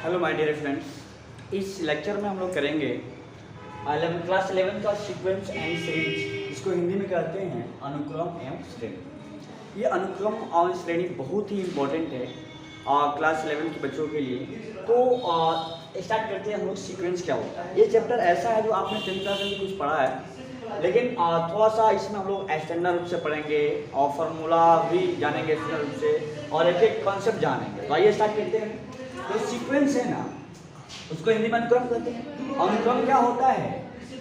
Hello my dear friends, इस lecture में हम लोग करेंगे क्लास 11 का सीक्वेंस एंड सीरीज, इसको हिंदी में कहते हैं अनुक्रम एवं श्रेणी। ये अनुक्रम और श्रेणी बहुत ही इम्पोर्टेंट है क्लास 11 के बच्चों के लिए। तो स्टार्ट करते हैं हम लोग सीक्वेंस क्या होता है। ये चैप्टर ऐसा है जो आपने 10th क्लास में कुछ पढ़ा है, लेकिन थोड़ा सा इसमें हम लोग स्टैंडर्ड रूप से पढ़ेंगे और फार्मूला भी जानेंगे स्टैंडर्ड रूप से, और एक एक कॉन्सेप्ट जानेंगे। तो आइए स्टार्ट करते हैं। तो सीक्वेंस है ना, उसको हिंदी में अनुक्रम कहते हैं। अनुक्रम क्या होता है?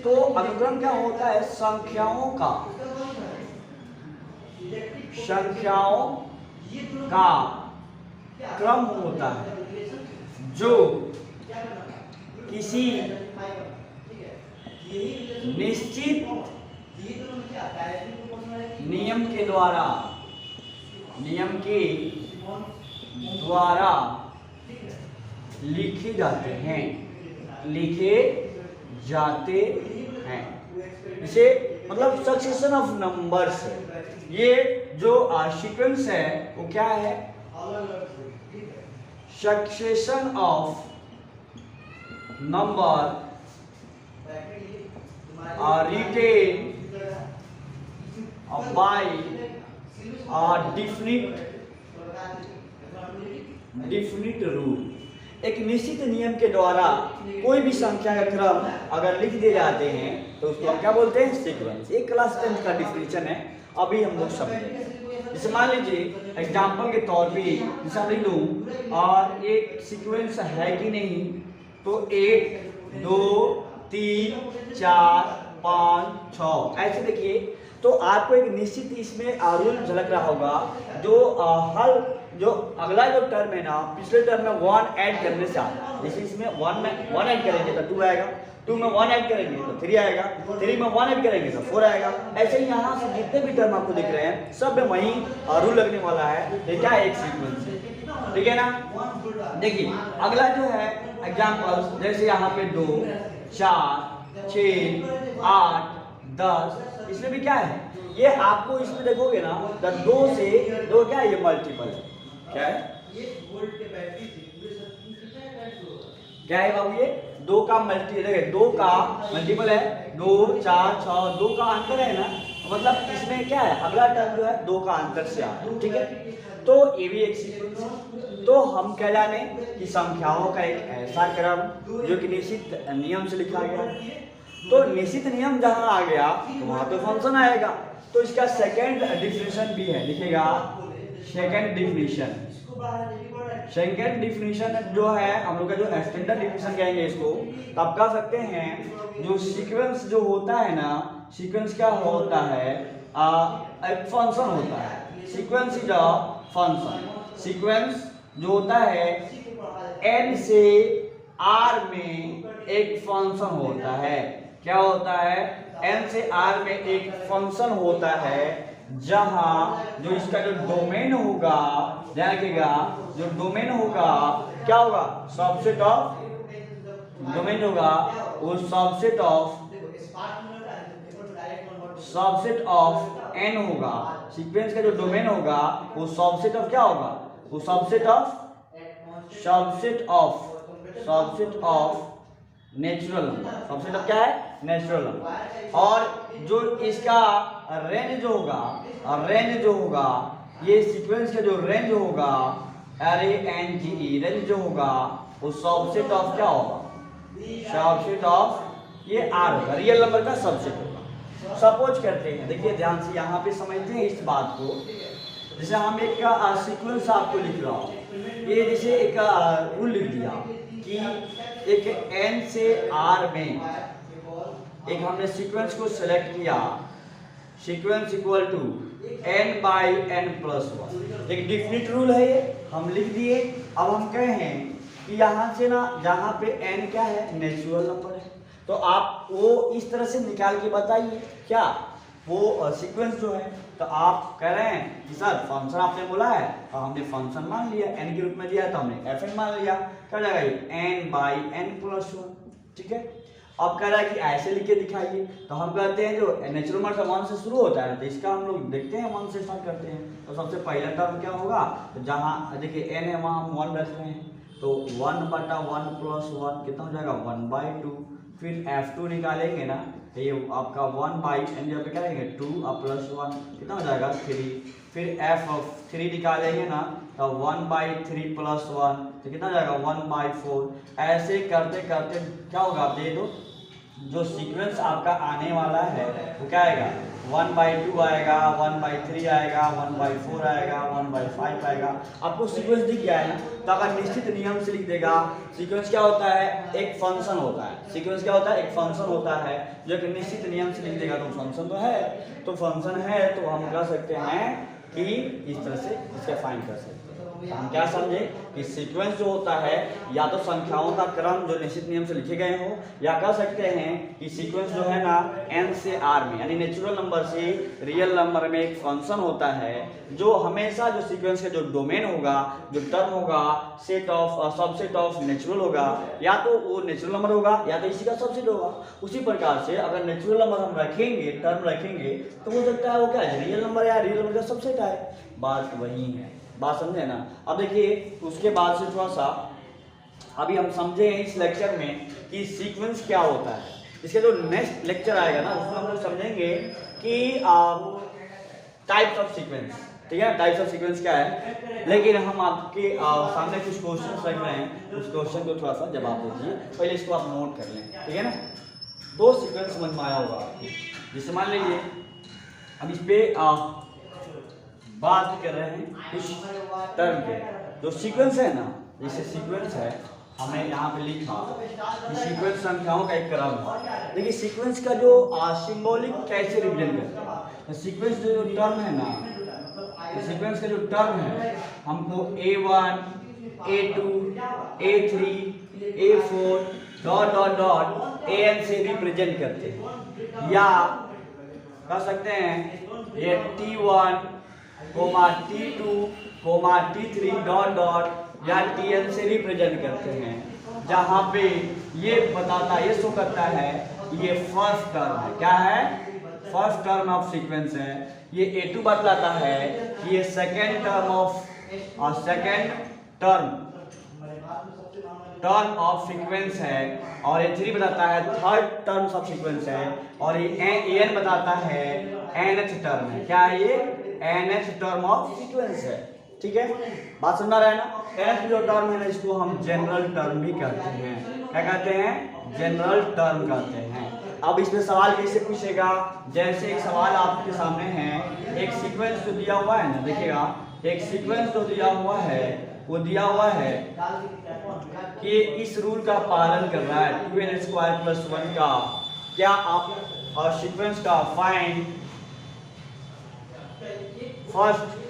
तो अनुक्रम क्या होता है? संख्याओं का क्रम होता है जो किसी निश्चित नियम के द्वारा लिखे जाते हैं। इसे मतलब सक्सेशन ऑफ नंबर्स। ये जो सीक्वेंस है वो क्या है? Succession of number written by definite rule. एक निश्चित नियम के द्वारा कोई भी संख्या का क्रम अगर लिख दिए जाते हैं तो उसको हम क्या बोलते हैं? सीक्वेंस। एक क्लास 10th का डिफिनीशन है, अभी हम लोग समझेंगे। जैसे मान लीजिए एग्जाम्पल के तौर पे जैसे लिख लूँ और एक सीक्वेंस है कि नहीं, तो 1 2 3 4 5 6 ऐसे देखिए। तो आपको एक निश्चित इसमें रूल झलक रहा होगा। जो अगला जो टर्म है ना, पिछले टर्म में 1 ऐड करने से आता है। जैसे इसमें 1 में 1 ऐड करेंगे तो 2 आएगा, 2 में 1 ऐड करेंगे तो 3 आएगा, 3 में 1 ऐड करेंगे तो 4 आएगा। ऐसे ही यहाँ से जितने भी टर्म आपको दिख रहे हैं सब में वही रूल लगने वाला है। ये क्या है? एक सीक्वेंस है, ठीक है ना। देखिए अगला जो है एग्जाम्पल, जैसे यहाँ पे 2 4 6 8 10, इसमें भी क्या है? ये आपको इसमें देखोगे ना, 2 से 2 क्या है? ये मल्टीपल है। क्या है? क्या है बाबू? ये 2 का मल्टीपल है। 2 4 6 2 का अंतर है ना, मतलब इसमें क्या है? अगला टर्म जो है 2 का अंतर से आता है, ठीक है। तो ये भी एक सीक्वेंस है। तो हम क्या जाने कि संख्याओं का एक ऐसा क्रम जो कि निश्चित नियम से लिखा गया। तो निश्चित नियम जहां आ गया तो वहां पे फंक्शन आएगा। तो इसका सेकंड डिफिनेशन भी है, लिखेगा सेकंड डिफिनेशन जो है हम लोग का जो स्टैंडर्ड डिफिनेशन कहेंगे इसको। तो आप कह सकते हैं जो सीक्वेंस जो होता है ना, सीक्वेंस क्या होता है? एक फंक्शन होता है। Sequence is a function. Sequence जो होता है n से r में एक फंक्शन होता है। क्या होता है? n से r में एक फंक्शन होता है जहां जो इसका जो डोमेन होगा, ध्यान रखिएगा, जो डोमेन होगा क्या होगा? सबसेट ऑफ डोमेन होगा, वो सबसेट ऑफ n होगा। सीक्वेंस का जो डोमेन होगा वो सबसेट ऑफ क्या होगा? वो subset of natural number. Subset of क्या है? Natural number. और जो इसका रेंज जो होगा, ये सीक्वेंस का जो रेंज होगा, रेंज जो होगा वो सबसेट ऑफ क्या होगा? सबसेट ऑफ ये r होगा, रियल नंबर का सबसेट होगा। सपोज करते हैं, देखिए ध्यान से यहाँ पे समझते हैं इस बात को। जैसे हम एक सीक्वेंस आपको लिख रहा हूँ, ये जैसे एक रूल लिख दिया कि एक n से r में एक हमने सीक्वेंस को सेलेक्ट किया, सीक्वेंस इक्वल टू n/n+1। एक डिफिनिट रूल है, ये हम लिख दिए। अब हम कहे हैं कि यहाँ से ना, जहाँ पे n क्या है? नेचुरल नंबर है। तो आप वो इस तरह से निकाल के बताइए क्या वो सीक्वेंस जो है। तो आप कह रहे हैं कि सर फंक्शन आपने बोला है और हमने फंक्शन मान लिया, n के रूप में दिया तो हमने fn मान लिया। क्या जाएगा ये? n/n+1, ठीक है। अब कह रहा है कि ऐसे लिख के दिखाइए, तो हम कहते हैं जो नेचुरल नंबर का 1 से शुरू होता है, तो इसका हम लोग देखते हैं 1 से स्टार्ट करते हैं। तो सबसे पहला टर्म क्या होगा? तो जहाँ देखिए n है वहाँ हम 1 रख रहे हैं, तो 1/1 + 1 कितना हो जाएगा 1/2। फिर F2 निकालेंगे ना, तो ये आपका 1/, यहाँ पे क्या करेंगे 2 + 1 कितना हो जाएगा 3। फिर F3 निकालेंगे ना, तो 1/3 + 1 तो कितना हो जाएगा 1/4। ऐसे करते करते क्या होगा आप ये तो जो सीक्वेंस आपका आने वाला है वो क्या आएगा 1/2 आएगा, 1/3 आएगा, 1/4 आएगा, 1/5 आएगा। आपको सीक्वेंस दिख गया है ना, तो अगर निश्चित नियम से लिख देगा। सीक्वेंस क्या होता है, एक फंक्शन होता है। सीक्वेंस क्या होता है, एक फंक्शन होता है जो कि निश्चित नियम से लिख देगा तो फंक्शन तो है। तो फंक्शन है तो हम कह सकते हैं कि इस तरह से इसके फाइंड कर सकते हैं। हम क्या समझे कि सीक्वेंस जो होता है या तो संख्याओं का क्रम जो निश्चित नियम से लिखे गए हो, या कह सकते हैं कि सीक्वेंस जो है ना n से r में यानी नेचुरल नंबर से रियल नंबर में एक फंक्शन होता है जो हमेशा जो सीक्वेंस का जो डोमेन होगा, जो टर्म होगा, set of subset of natural होगा, या तो वो नेचुरल नंबर होगा या तो इसी का सबसेट होगा। उसी प्रकार से अगर नेचुरल नंबर हम रखेंगे, टर्म रखेंगे, तो हो सकता है वो क्या है रियल नंबर या रियल नंबर का सबसेट आए। बात वही है, बात समझे ना। अब देखिए उसके बाद से थोड़ा सा अभी हम समझे इस लेक्चर में कि सीक्वेंस क्या होता है। इसके जो नेक्स्ट लेक्चर आएगा ना उसमें हम लोग समझेंगे कि टाइप्स ऑफ सीक्वेंस, ठीक है, टाइप्स ऑफ सीक्वेंस क्या है। लेकिन हम आपके सामने कुछ क्वेश्चन रख रहे हैं, उस क्वेश्चन को थोड़ा सा जवाब दीजिए। पहले इसको आप नोट कर लें, ठीक है ना। दो सीक्वेंस समझ में आया होगा, जैसे मान लीजिए अब इस पे बात कर रहे हैं कुछ टर्म के। जो सीक्वेंस है ना, जैसे सीक्वेंस है हमने यहाँ पे लिखा कि सीक्वेंस संख्याओं का एक क्रम है। देखिए सीक्वेंस का जो सिंबॉलिक कैसे रिप्रेजेंट करते हैं, तो सीक्वेंस जो टर्म है ना, सीक्वेंस का जो टर्म है हमको A1, A2, A3, A4 dot dot dot AN से रिप्रेजेंट करते हैं। या कह सकते हैं ये T1, T2, T3 dot dot या TN से रिप्रेजेंट करते हैं, जहाँ पे ये बताता, ये शो करता है ये फर्स्ट टर्म है। क्या है, फर्स्ट टर्म ऑफ सीक्वेंस है। ये A2 बतलाता है कि ये सेकेंड टर्म ऑफ सीक्वेंस है, और A3 बताता है थर्ड टर्म ऑफ सीक्वेंस है, और ये AN बताता है nth टर्म है। क्या है ये nth टर्म ऑफ सीक्वेंस है, ठीक है। बात समझ रहा है ना। nth जो टर्म है ना इसको हम जनरल टर्म भी कहते हैं। क्या कहते हैं, जनरल टर्म कहते हैं। अब इसमें सवाल कैसे पूछेगा, जैसे एक सवाल आपके सामने है, एक सीक्वेंस जो दिया हुआ है ना, देखिएगा एक सीक्वेंस जो दिया हुआ है वो दिया हुआ है कि इस रूल का पालन कर रहा है 2n² + 1 का। क्या आप और सीक्वेंस का find first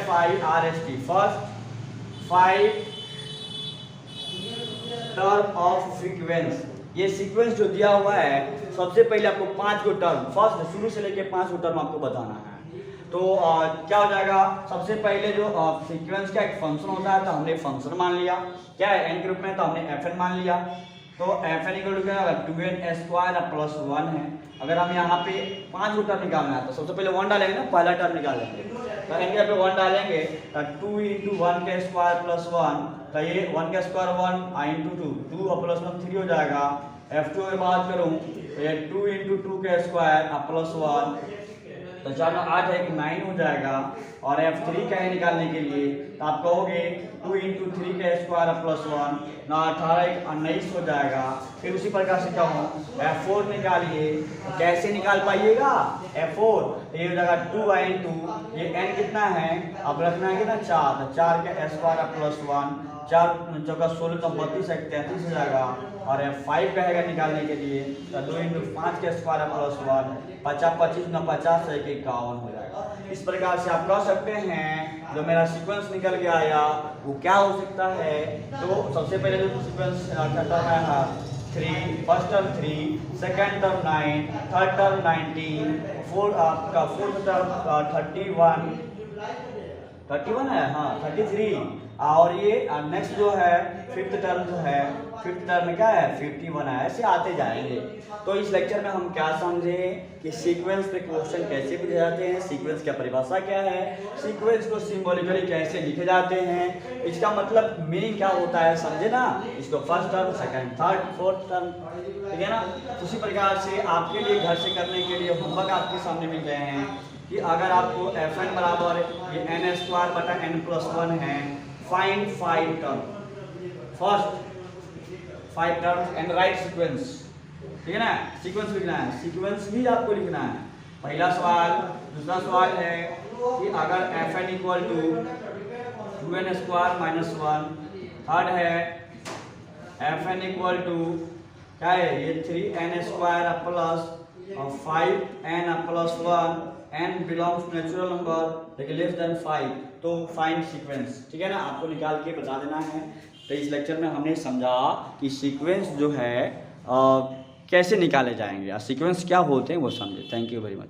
FIRST first 5 term of sequence. ये सीक्वेंस जो दिया हुआ है सबसे पहले आपको 5 को टर्म, फर्स्ट शुरू से लेके 5 को टर्म आपको बताना है। तो क्या हो जाएगा, सबसे पहले जो सीक्वेंस का एक फंक्शन होता है तो हमने फंक्शन मान लिया, क्या है n के रूप में, तो हमने fn मान लिया। तो fn = क्या होगा 2n² + 1 है। अगर हम यहाँ पे 5 को टर्म निकालना है तो सबसे पहले 1 डालेंगे ना, पहला टर्म निकालेंगे। तो n के पे 1 डालेंगे तो 2 × 1 के स्क्वायर + 1, तो ये 1 का स्क्वायर 1 × 2 + 1 3 हो जाएगा। F2 में बात करूँ तो ये 2 × 2 के स्क्वायर + 1, तो 4 × 8 है 9 हो जाएगा। और F3 का है निकालने के लिए तो आप कहोगे 2 × 3 के स्क्वायर + 1, 18 19 हो जाएगा। फिर उसी प्रकार से कहूँ F4 निकालिए, तो कैसे निकाल पाइएगा F4, ये हो जाएगा 2 × ये n कितना है, अब रखना है कितना 4, तो 4 के स्क्वायर + 1, 4 × 16 तो 32 है 33 हो जाएगा। और F5 कहेगा निकालने के लिए तो 2 × 5 के स्क्वायर + 1, 50 25 × 50 है 51 हो जाएगा। इस प्रकार से आप कह सकते हैं जो मेरा सीक्वेंस निकल के आया वो क्या हो सकता है। तो सबसे पहले जो सीक्वेंस का टर्म है 3, first term 3, second term 9, third term 19, fourth term 31, 31 है, हाँ 33। और ये नेक्स्ट जो है फिफ्थ टर्म जो है, फिफ्थ टर्म में क्या है 51 है। ऐसे आते जाएंगे। तो इस लेक्चर में हम क्या समझे कि सीक्वेंस पे क्वेश्चन कैसे पूछे जाते हैं, सीक्वेंस की परिभाषा क्या है, सीक्वेंस को सिंबॉलिकली कैसे लिखे जाते हैं, इसका मतलब मीनिंग क्या होता है, समझे ना। इसको first term, second, third, fourth term, ठीक है ना। उसी प्रकार से आपके लिए घर से करने के लिए होमवर्क आपके सामने मिल गए हैं कि अगर आपको fn बराबर ये n²/n+1 है, find 5 term, first 5 terms and right sequence, ठीक है ना। सीक्वेंस लिखना है, सीक्वेंस भी आपको लिखना है। पहला सवाल। दूसरा सवाल है कि अगर fn = 2n² - 1, थर्ड है fn = क्या है ये 3n² + 5n+1, n belongs to natural number लेकिन लेस देन 5, तो फाइंड सीक्वेंस, ठीक है ना। आपको निकाल के बता देना है। तो इस लेक्चर में हमने समझा कि सीक्वेंस जो है कैसे निकाले जाएंगे, सीक्वेंस क्या होते हैं वो समझे। Thank you very much.